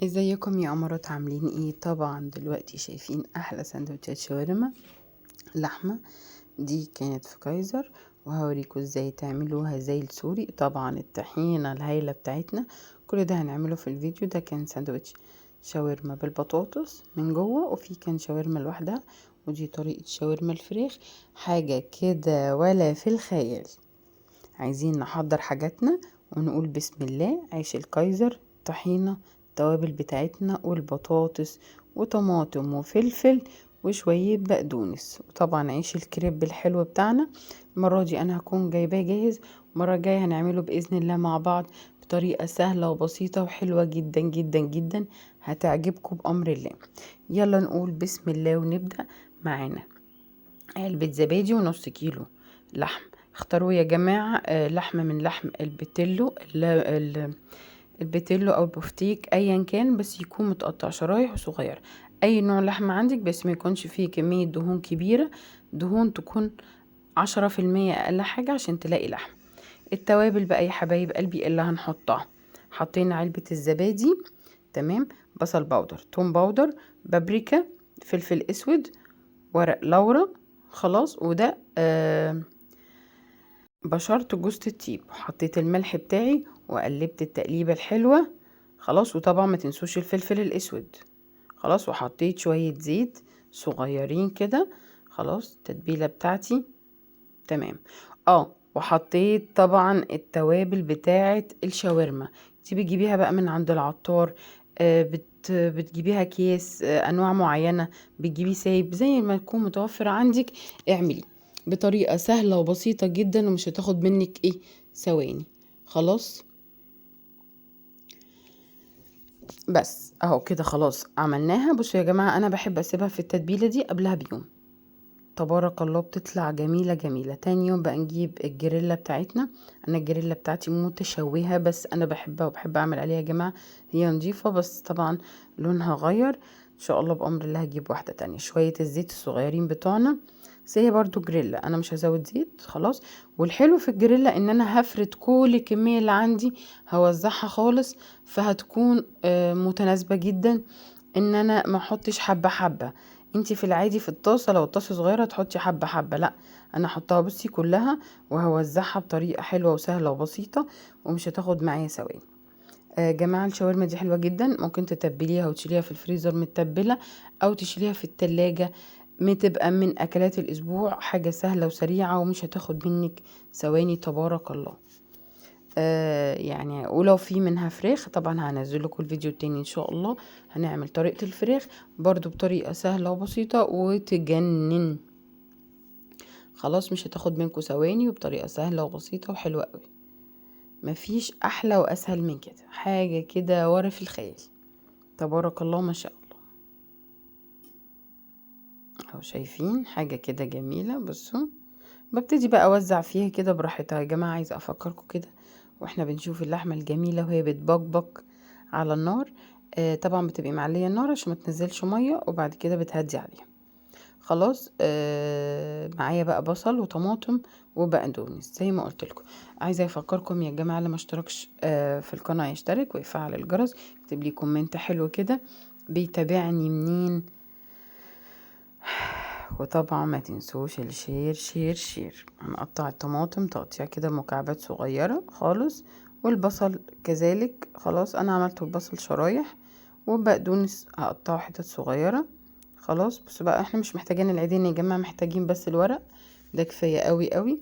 ازيكم يا امارات، عاملين ايه؟ طبعا دلوقتي شايفين احلى سندوتشات شاورما لحمه. دي كانت في كايزر، وهوريكم ازاي تعملوها زي السوري. طبعا الطحينه الهايله بتاعتنا كل ده هنعمله في الفيديو ده. كان سندوتش شاورما بالبطاطس من جوه، وفي كان شاورما لوحدها، ودي طريقه شاورما الفراخ. حاجه كده ولا في الخيال. عايزين نحضر حاجاتنا ونقول بسم الله. عيش الكايزر، طحينة، التوابل بتاعتنا والبطاطس وطماطم وفلفل وشوية بقدونس، وطبعا عيش الكريب الحلو بتاعنا. المرة دي انا هكون جايباه جاهز، المرة الجاية هنعمله بإذن الله مع بعض بطريقة سهلة وبسيطة وحلوة جدا جدا جدا، هتعجبكم بأمر الله. يلا نقول بسم الله ونبدأ. معانا علبة زبادي ونص كيلو لحم. اختاروا يا جماعة لحمة من لحم البتلو، البتلو او البفتيك ايا كان، بس يكون متقطع شرايح صغيرة. اي نوع لحمة عندك، بس ما يكونش فيه كمية دهون كبيرة، دهون تكون 10% اقل حاجة عشان تلاقي لحم. التوابل بقى يا حبايب قلبي اللي هنحطها: حطينا علبة الزبادي، تمام، بصل باودر، توم باودر، بابريكا، فلفل اسود، ورق لورا، خلاص، وده بشرت جوزة الطيب. حطيت الملح بتاعي وقلبت التقليبة الحلوة، خلاص. وطبعا ما تنسوش الفلفل الاسود، خلاص. وحطيت شوية زيت صغيرين كده، خلاص. التتبيلة بتاعتي تمام. وحطيت طبعا التوابل بتاعة الشاورما. دي بتجيبيها بقى من عند العطار، بتجيبيها كيس، انواع معينة بتجيبيه سايب، زي ما يكون متوفر عندك. اعملي بطريقة سهلة وبسيطة جدا، ومش هتاخد منك ثواني. خلاص، بس اهو كده خلاص عملناها. بصوا يا جماعة، انا بحب اسيبها في التتبيلة دي قبلها بيوم. تبارك الله بتطلع جميلة جميلة. تاني يوم بقى نجيب الجريلا بتاعتنا. انا الجريلا بتاعتي متشوهة، بس انا بحبها وبحب اعمل عليها يا جماعة. هي نظيفة بس طبعا لونها غير. ان شاء الله بامر الله هجيب واحدة تانية. شوية الزيت الصغيرين بتوعنا، بس هي برضو جريلا، انا مش هزود زيت، خلاص. والحلو في الجريلا ان انا هفرد كل الكمية اللي عندي، هوزعها خالص، فهتكون متناسبة جدا. ان انا ما احطش حبة حبة. انتي في العادي في الطاسة، لو الطاسة صغيرة تحطي حبة حبة، لا، انا احطها بصي كلها، وهوزعها بطريقة حلوة وسهلة وبسيطة، ومش هتاخد معايا ثواني. جماعة الشاورما دي حلوة جدا، ممكن تتبليها وتشيليها في الفريزر متبلة، او تشيليها في التلاجة، تبقى من اكلات الاسبوع. حاجة سهلة وسريعة ومش هتاخد منك ثواني. تبارك الله. يعني ولو في منها فراخ طبعا هنزل لكم الفيديو التاني ان شاء الله. هنعمل طريقة الفراخ برضو بطريقة سهلة وبسيطة وتجنن. خلاص، مش هتاخد منكم ثواني، وبطريقة سهلة وبسيطة وحلوة قوي. مفيش احلى واسهل من كده. حاجة كده ورا في الخيال. تبارك الله ما شاء الله. اهو شايفين حاجة كده جميلة. بصوا، ببتدي بقى اوزع فيها كده براحتها يا جماعة. عايزة افكركم كده واحنا بنشوف اللحمة الجميلة وهي بتبقبق على النار. طبعا بتبقي معلية النار عشان ما تنزلش مية، وبعد كده بتهدي عليها. خلاص. معايا بقى بصل وطماطم وبقدونس زي ما قلت لكم. عايزه افكركم يا جماعه اللي ما اشتركش في القناه يشترك ويفعل الجرس، يكتب لي كومنت حلو كده بيتابعني منين. وطبعا ما تنسوش الشير شير شير. هنقطع الطماطم تقطيع كده مكعبات صغيرة خالص، والبصل كذلك. خلاص، انا عملت البصل شرايح، وبقدونس هقطعه حتت صغيرة. خلاص، بس بقى احنا مش محتاجين العيدين يا جماعة، محتاجين بس الورق ده كفاية قوي قوي،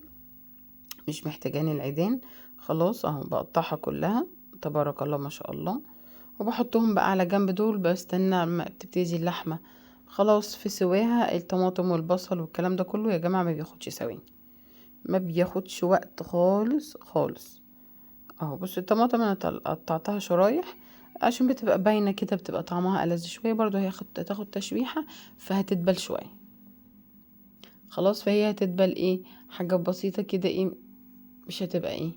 مش محتاجين العيدين. خلاص اهو بقطعها كلها. تبارك الله ما شاء الله. وبحطهم بقى على جنب. دول بستنى ما تبتدي اللحمة خلاص في سواها. الطماطم والبصل والكلام ده كله يا جماعة ما بياخدش ثواني، ما بياخدش وقت خالص خالص. اهو بصوا الطماطم انا قطعتها شرايح عشان بتبقى باينة كده، بتبقى طعمها ألذ شوية. برضو هي هتاخد تشويحة فهتدبل شوية. خلاص، فهي هتدبل حاجة بسيطة كده، مش هتبقى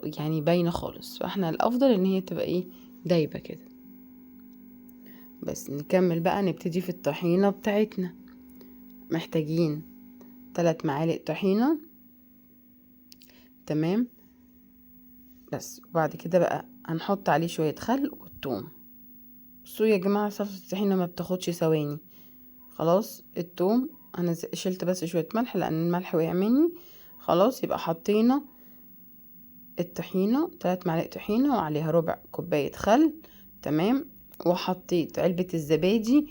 يعني باينة خالص. فاحنا الافضل ان هي تبقى دايبة كده. بس نكمل بقى، نبتدي في الطحينة بتاعتنا. محتاجين 3 معالق طحينة، تمام. بس وبعد كده بقى هنحط عليه شوية خل والثوم. بصوا يا جماعة صلصة الطحينة ما بتاخدش ثواني. خلاص التوم انا شلت بس شوية ملح لان الملح وقع مني. خلاص يبقى حطينا الطحينة 3 معالق طحينة وعليها ربع كوباية خل. تمام. وحطيت علبة الزبادي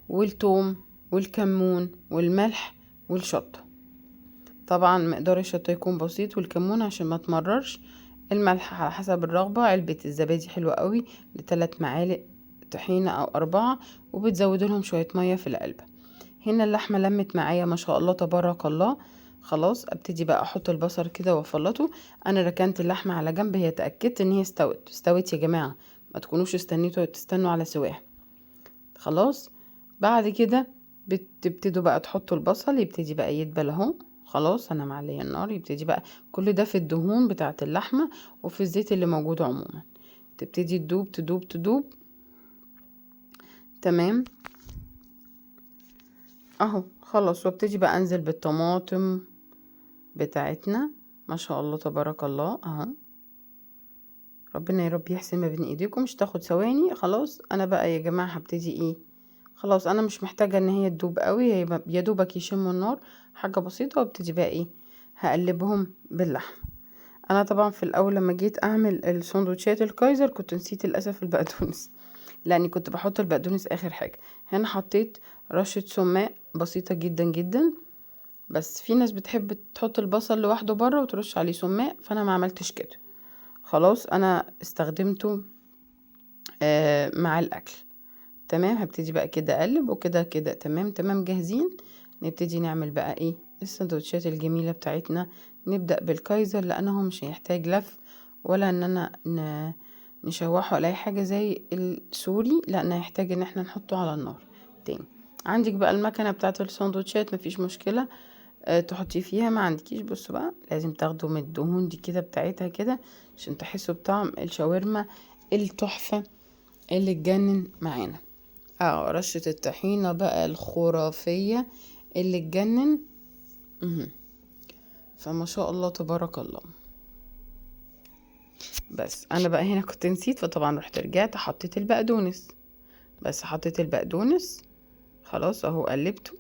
والثوم والكمون والملح والشطة. طبعا مقدار الشطة يكون بسيط والكمون عشان ما تمررش. الملح على حسب الرغبة. علبة الزبادي حلوة قوي ل3 معالق طحينة او 4. وبتزود لهم شوية مية في العلبة. هنا اللحمة لمت معايا ما شاء الله تبارك الله. خلاص ابتدي بقى احط البصل كده وافلطه. انا ركنت اللحمة على جنب، هي اتأكدت ان هي استوت يا جماعة، ما تكونوش تستنوا على سواها. خلاص بعد كده بتبتدوا بقى تحطوا البصل، يبتدي بقى يدبل اهو. خلاص انا معليه النار، يبتدي بقى كل ده في الدهون بتاعه اللحمه وفي الزيت اللي موجود عموما، تبتدي تدوب تدوب تدوب. تمام اهو خلاص. وابتدي بقى انزل بالطماطم بتاعتنا ما شاء الله تبارك الله اهو. ربنا يا رب يحسن ما بين ايديكم، مش تاخد ثواني. خلاص انا بقى يا جماعه هبتدي ايه، خلاص انا مش محتاجه ان هي تدوب قوي، هي يا دوبك يشموا النار حاجه بسيطه. وابتدي بقى ايه، هقلبهم باللحم. انا طبعا في الاول لما جيت اعمل السندوتشات الكايزر كنت نسيت للاسف البقدونس، لاني كنت بحط البقدونس اخر حاجه. هنا حطيت رشه سماق بسيطه جدا جدا، بس في ناس بتحب تحط البصل لوحده بره وترش عليه سماق، فانا ما عملتش كده. خلاص انا استخدمته مع الاكل. تمام. هبتدي بقى كده اقلب وكده كده تمام تمام جاهزين. نبتدي نعمل بقى ايه السندوتشات الجميلة بتاعتنا. نبدأ بالكايزر لانه مش هيحتاج لف ولا ان انا نشوحه ولا اي حاجة زي السوري، لان هيحتاج ان احنا نحطه على النار تاني. عندك بقى المكنة بتاعت السندوتشات مفيش مشكلة تحطي فيها، ما عندكيش بصوا بقى لازم تاخدوا من الدهون دي كده بتاعتها كده عشان تحسوا بطعم الشاورما التحفة اللي تجنن معانا. رشة الطحينة بقى الخرافية اللي تجنن. فما شاء الله تبارك الله. بس انا بقى هنا كنت نسيت، فطبعا رحت رجعت حطيت البقدونس. بس حطيت البقدونس خلاص اهو قلبته.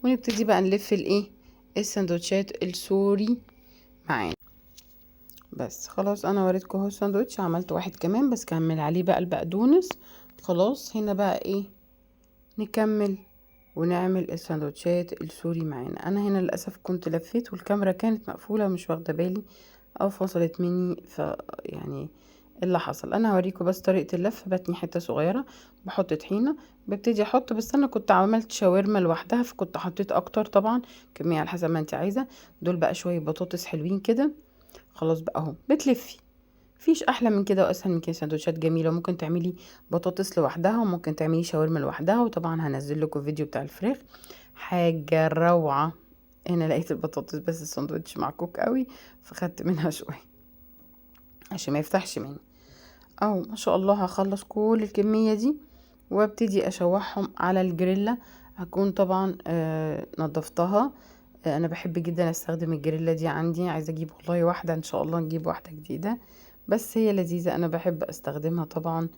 ونبتدي بقى نلف الايه السندوتشات السوري معانا. بس خلاص انا وريتكم اهو الساندوتش، عملت واحد كمان بس كمل عليه بقى البقدونس. خلاص هنا بقى ايه نكمل ونعمل الساندوتشات السوري معانا. انا هنا للاسف كنت لفيت والكاميرا كانت مقفوله مش واخده بالي او فصلت مني، يعني اللي حصل انا هوريكم بس طريقه اللف. بتني حته صغيره بحط طحينه، ببتدي احط، بس انا كنت عملت شاورما لوحدها فكنت حطيت اكتر طبعا كميه على حسب ما انت عايزه. دول بقى شويه بطاطس حلوين كده. خلاص بقى اهو بتلفي، مفيش احلى من كده واسهل من كده. سندوتشات جميله، ممكن تعملي بطاطس لوحدها وممكن تعملي شاورما لوحدها، وطبعا هنزل لكم فيديو بتاع الفراخ حاجه روعه. هنا لقيت البطاطس بس الساندوتش معكوك قوي فخدت منها شويه عشان ما يفتحش مني. اهو ما شاء الله هخلص كل الكميه دي وابتدي اشوحهم على الجريلا. هكون طبعا نضفتها. انا بحب جدا استخدم الجريلا دي عندي، عايزه اجيب والله واحده ان شاء الله نجيب واحده جديده، بس هي لذيذه انا بحب استخدمها طبعا.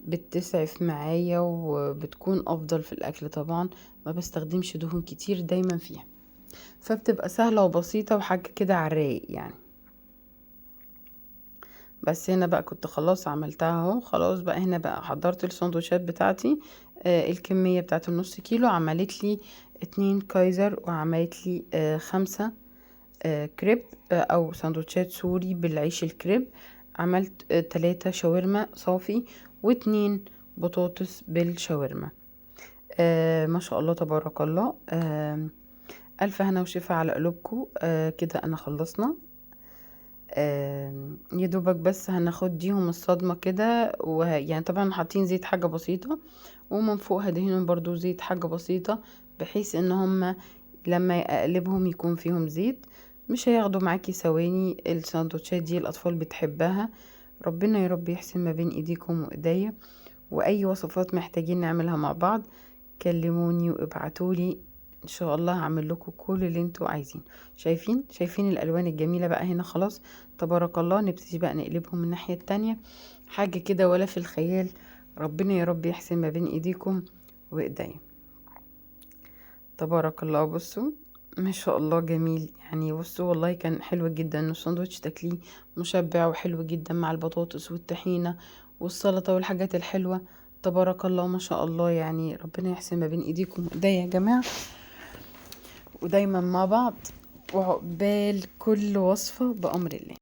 بتسعف معايا وبتكون افضل في الاكل طبعا، ما بستخدمش دهون كتير دايما فيها، فبتبقى سهله وبسيطه وحاجه كده على الرايق يعني. بس هنا بقى كنت خلاص عملتها اهو. خلاص بقى هنا بقى حضرت السندوتشات بتاعتي. الكمية بتاعت النص كيلو عملت لي 2 كايزر وعملت لي 5 كريب او سندوتشات سوري بالعيش الكريب. عملت 3 شاورما صافي و2 بطاطس بالشاورما. ما شاء الله تبارك الله. الف هنا وشفا على قلوبكم. كده انا خلصنا. يا دوبك بس هناخد ديهم الصدمة كده يعني طبعا حاطين زيت حاجة بسيطة، ومن فوق هدهنهم برضو زيت حاجة بسيطة، بحيث ان هم لما اقلبهم يكون فيهم زيت. مش هياخدوا معاكي ثواني، الساندوتشات دي الاطفال بتحبها. ربنا يا رب يحسن ما بين ايديكم وايديا. واي وصفات محتاجين نعملها مع بعض كلموني وابعتولي، ان شاء الله هعمل لكم كل اللي انتوا عايزين. شايفين الالوان الجميله بقى هنا خلاص تبارك الله. نبتدي بقى نقلبهم من الناحيه التانية، حاجه كده ولا في الخيال ربنا يا رب يحسن ما بين ايديكم وايديا. تبارك الله. بصوا ما شاء الله جميل يعني. بصوا والله كان حلو جدا، الساندوتش تاكليه مشبع وحلو جدا مع البطاطس والطحينة والسلطة والحاجات الحلوة. تبارك الله ما شاء الله يعني. ربنا يحسن ما بين ايديكم وايديا يا جماعة، ودايما مع بعض، وعقبال كل وصفة بأمر الله.